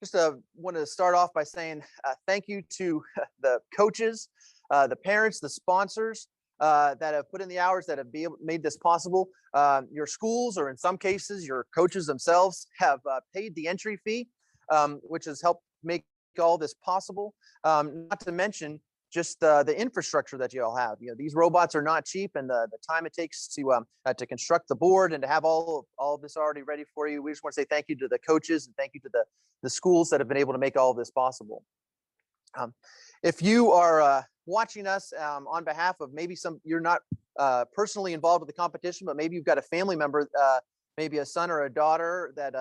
just want to start off by saying thank you to the coaches, the parents, the sponsors that have put in the hours that have made this possible. Your schools, or in some cases, your coaches themselves, have paid the entry fee, which has helped make all this possible. Not to mention just the infrastructure that you all have. You know, these robots are not cheap, and the time it takes to construct the board and to have all of this already ready for you. We just want to say thank you to the coaches and thank you to the schools that have been able to make all of this possible. If you are watching us on behalf of maybe you're not personally involved with the competition, but maybe you've got a family member, maybe a son or a daughter that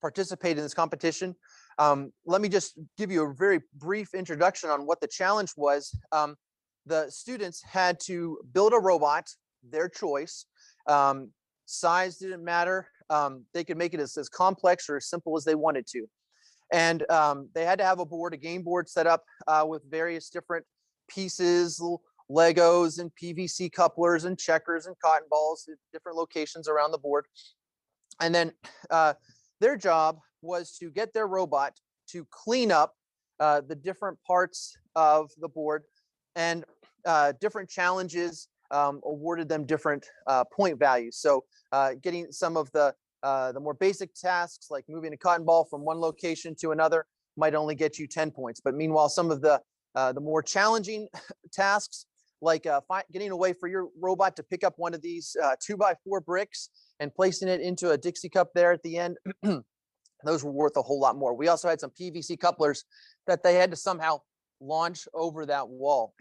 participated in this competition. Let me just give you a very brief introduction on what the challenge was. The students had to build a robot, their choice. Size didn't matter. They could make it as complex or as simple as they wanted to. And they had to have a game board set up with various different pieces, Legos and PVC couplers and checkers and cotton balls at different locations around the board. And then their job was to get their robot to clean up the different parts of the board, and different challenges awarded them different point values. So getting some of the more basic tasks, like moving a cotton ball from one location to another, might only get you 10 points. But meanwhile, some of the more challenging tasks, like getting a way for your robot to pick up one of these 2x4 bricks and placing it into a Dixie cup there at the end, those were worth a whole lot more. We also had some PVC couplers that they had to somehow launch over that wall.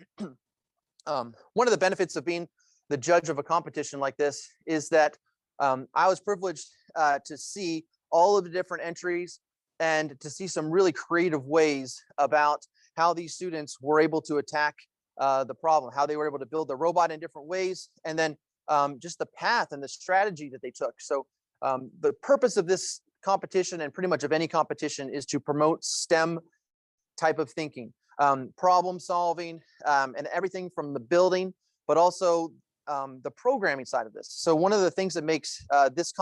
One of the benefits of being the judge of a competition like this is that I was privileged to see all of the different entries and to see some really creative ways about how these students were able to attack the problem, how they were able to build the robot in different ways, and then just the path and the strategy that they took. So the purpose of this competition, and pretty much of any competition, is to promote STEM type of thinking, problem solving, and everything from the building, but also the programming side of this. So one of the things that makes this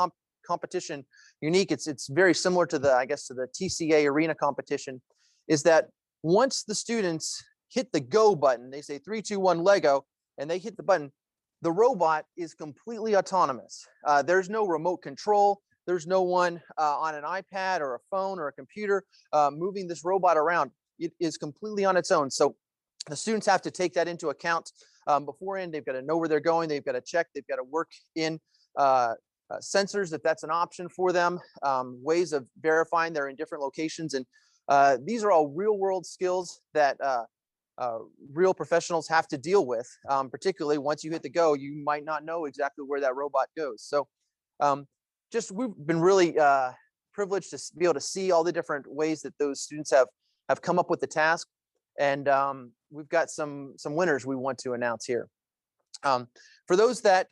competition unique, it's very similar to the TCA arena competition, is that once the students hit the go button, they say 3, 2, 1, Lego, and they hit the button, the robot is completely autonomous. There's no remote control. There's no one on an iPad or a phone or a computer moving this robot around. It is completely on its own. So the students have to take that into account beforehand. They've got to know where they're going. They've got to check. They've got to work in sensors if that's an option for them, ways of verifying they're in different locations. And these are all real world skills that real professionals have to deal with, particularly once you hit the go, you might not know exactly where that robot goes. So we've been really privileged to be able to see all the different ways that those students have come up with the task. And we've got some winners we want to announce here. For those that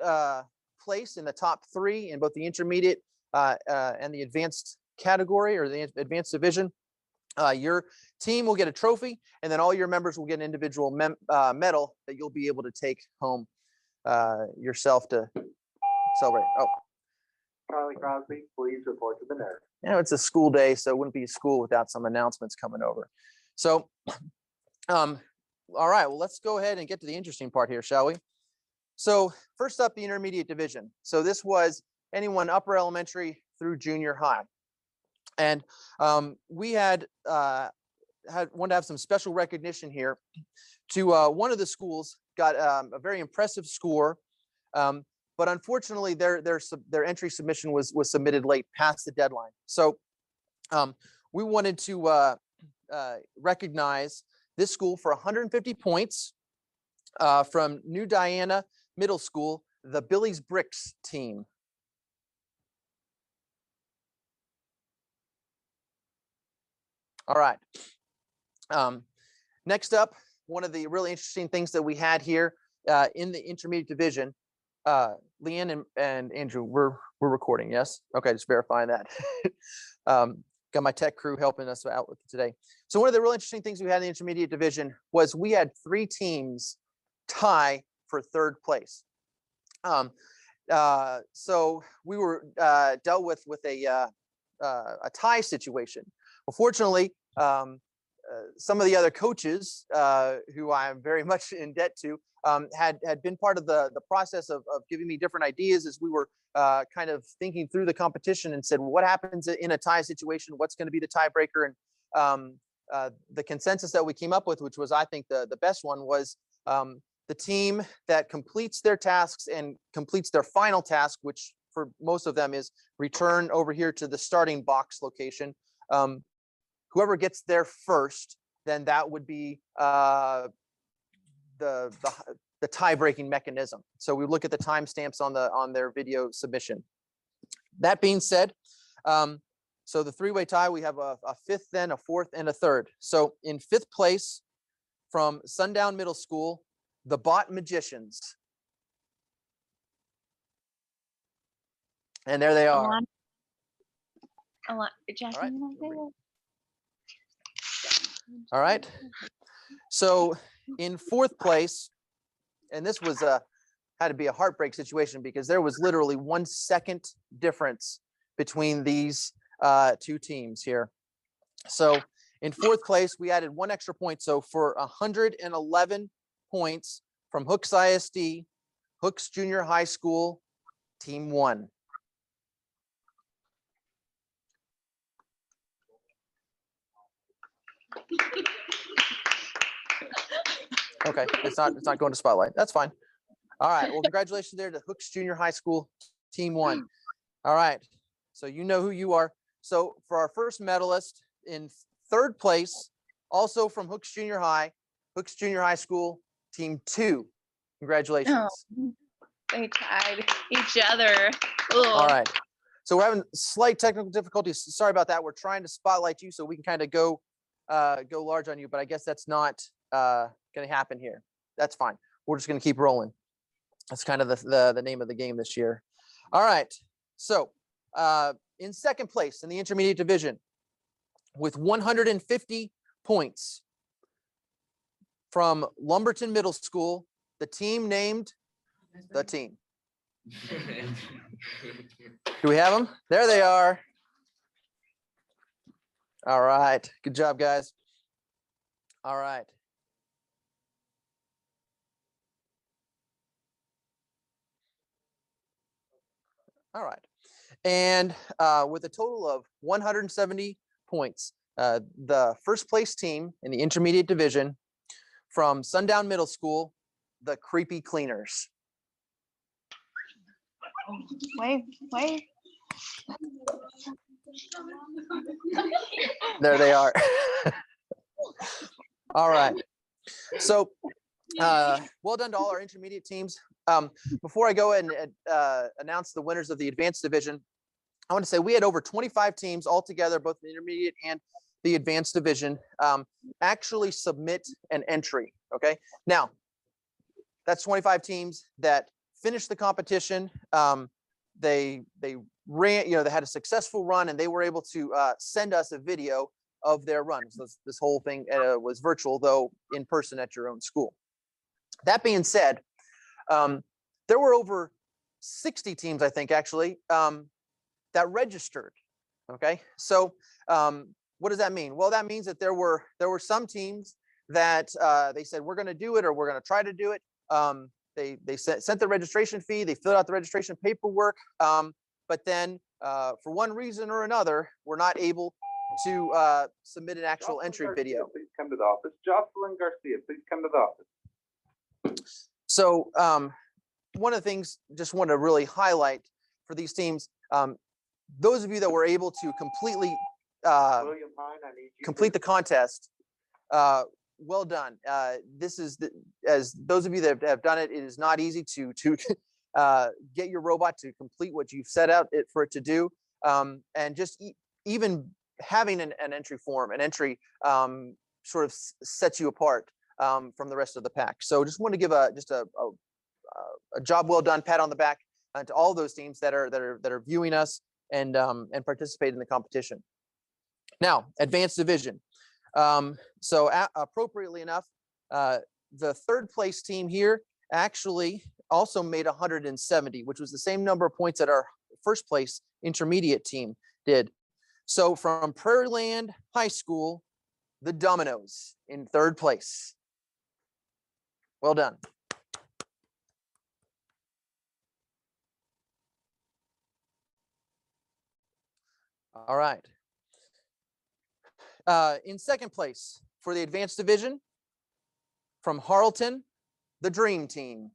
place in the top 3 in both the intermediate and the advanced category, or the advanced division, your team will get a trophy, and then all your members will get an individual medal that you'll be able to take home yourself to celebrate. Oh, Charlie Crosby, please report to the nurse. You know, it's a school day, so it wouldn't be school without some announcements coming over. So, all right, well, let's go ahead and get to the interesting part here, shall we? So first up, the intermediate division. So this was anyone upper elementary through junior high. And we wanted to have some special recognition here to one of the schools got a very impressive score. But unfortunately, their entry submission was submitted late, past the deadline. So we wanted to recognize this school for 150 points from New Diana Middle School, the Billy's Bricks team. All right. Next up, one of the really interesting things that we had here in the intermediate division. Leanne and Andrew, we're recording, yes? Okay, just verifying that. Got my tech crew helping us out with it today. So one of the really interesting things we had in the intermediate division was we had 3 teams tie for 3rd place. So we were dealt with a tie situation Fortunately, some of the other coaches who I am very much in debt to had been part of the process of giving me different ideas as we were kind of thinking through the competition, and said, well, what happens in a tie situation? What's going to be the tiebreaker? And the consensus that we came up with, which was, I think, the best one, was the team that completes their tasks and completes their final task, which for most of them is return over here to the starting box location. Whoever gets there first, then that would be the tie-breaking mechanism. So we look at the timestamps on their video submission. That being said, so the three-way tie, we have a fifth, then a fourth, and a third. So in fifth place, from Sundown Middle School, the Bot Magicians. And there they are. Jackie, all right. So in fourth place, and this was had to be a heartbreak situation, because there was literally 1 second difference between these two teams here. So in fourth place, we added 1 extra point. So for 111 points from Hooks ISD, Hooks Junior High School, Team 1. Okay, it's not going to spotlight. That's fine. All right. Well, congratulations there to Hooks Junior High School, Team 1. All right. So you know who you are. So for our first medalist in third place, also from Hooks Junior High School, Team 2. Congratulations. Oh, they tied each other. Ugh. All right. So we're having slight technical difficulties. Sorry about that. We're trying to spotlight you so we can kind of go large on you, but I guess that's not going to happen here. That's fine. We're just going to keep rolling. That's kind of the name of the game this year. All right. So in second place in the intermediate division with 150 points from Lumberton Middle School, the team named the team. Do we have them? There they are. All right. Good job, guys. All right. All right. And with a total of 170 points, the first place team in the intermediate division from Sundown Middle School, the Creepy Cleaners. Wait. There they are. All right. So well done to all our intermediate teams. Before I go and announce the winners of the advanced division, I want to say we had over 25 teams altogether, both the intermediate and the advanced division, actually submit an entry. Okay. Now, that's 25 teams that finished the competition. They ran, they had a successful run, and they were able to send us a video of their run. So this whole thing was virtual, though in person at your own school. That being said, there were over 60 teams, I think, actually, that registered. Okay, so what does that mean? Well, that means that there were some teams that they said, we're going to do it, or we're going to try to do it. They sent the registration fee, they filled out the registration paperwork, but then for one reason or another, we're not able to submit an actual Jocelyn entry Garcia, video. please come to the office. Jocelyn Garcia, please come to the office. So one of the things just want to really highlight for these teams, those of you that were able to completely William Hine, I need you complete the contest, well done. This is as those of you that have done it, it is not easy to get your robot to complete what you've set out for it to do, and just even having an entry form, an entry sort of sets you apart from the rest of the pack. So just want to give a job well done, pat on the back to all those teams that are viewing us and participate in the competition. Now, advanced division. So appropriately enough, the third place team here actually also made 170, which was the same number of points that our first place intermediate team did. So from Prairie Land High School, the Dominoes in third place. Well done. All right. In second place for the advanced division, from Harleton, the Dream Team.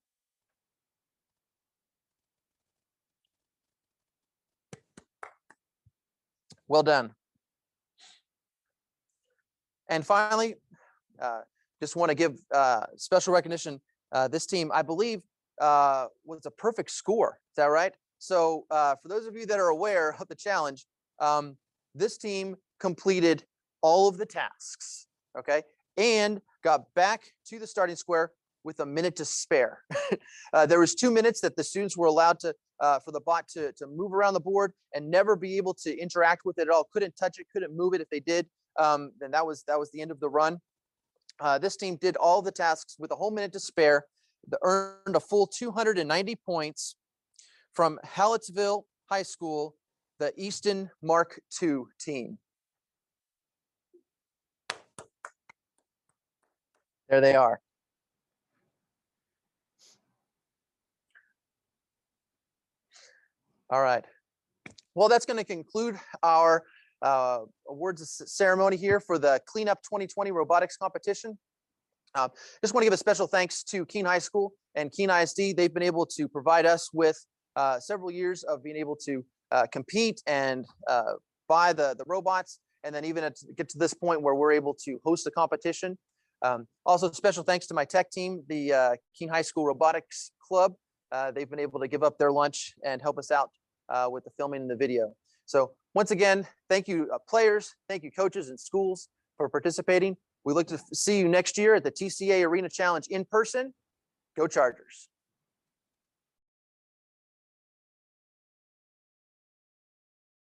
Well done. And finally, just want to give special recognition. This team, I believe, was a perfect score. Is that right? So for those of you that are aware of the challenge, this team completed all of the tasks, okay, and got back to the starting square with a minute to spare. There was 2 minutes that the students were allowed to for the bot to move around the board and never be able to interact with it at all. Couldn't touch it, couldn't move it. If they did, then that was the end of the run. This team did all the tasks with a whole minute to spare. They earned a full 290 points from Hallettsville High School, the Easton Mark II team. There they are. All right. Well, that's going to conclude our awards ceremony here for the Cleanup 2020 robotics competition. Just want to give a special thanks to Keene High School and Keene ISD. They've been able to provide us with several years of being able to compete and buy the robots, and then even get to this point where we're able to host a competition. Also, special thanks to my tech team, the Keene High School Robotics Club. They've been able to give up their lunch and help us out with the filming and the video. So once again, thank you players, thank you coaches and schools for participating. We look to see you next year at the TCA Arena Challenge in person. Go Chargers.